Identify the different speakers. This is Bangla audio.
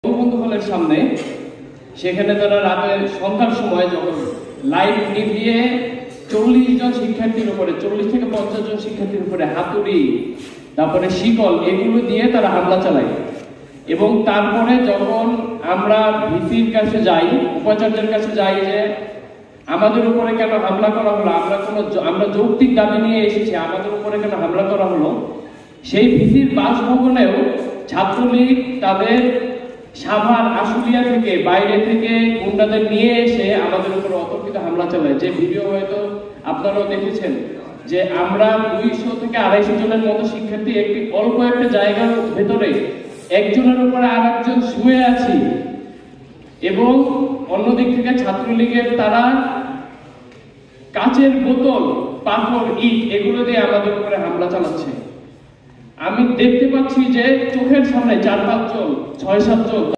Speaker 1: বঙ্গবন্ধু হলের সামনে সেখানে তারা রাতে সন্ধ্যার সময় যখন লাইট নিভিয়ে 40 জন শিক্ষার্থীর উপরে 40 থেকে 50 জন শিক্ষার্থীর উপরে হাতুড়ি তারপরে শিকল এগুলো দিয়ে তারা হামলা চালায়। এবং তারপরে যখন আমরা ভিসির কাছে যাই, উপাচার্যের কাছে যাই যে আমাদের উপরে কেন হামলা করা হলো, আমরা যৌক্তিক দাবি নিয়ে এসেছি, আমাদের উপরে কেন হামলা করা হলো, সেই ভিসির বাসভবনেও ছাত্রলীগ তাদের সাভার আশুলিয়া থেকে বাইরে থেকে গুন্ডাদের নিয়ে এসে আমাদের উপর অতর্কিত হামলা চালায়। যে ভিডিও হয়তো আপনারাও দেখেছেন যে আমরা 200 থেকে 250 জনের মতো শিক্ষার্থী একটি অল্প একটা জায়গার ভেতরে একজনের উপরে আরেকজন শুয়ে আছি এবং অন্যদিক থেকে ছাত্রলীগের তারা কাচের বোতল, পাথর, ইট এগুলো দিয়ে আমাদের উপরে হামলা চালাচ্ছে। আমি দেখতে পাচ্ছি যে চোখের সামনে 4-5 জন 6-7 জন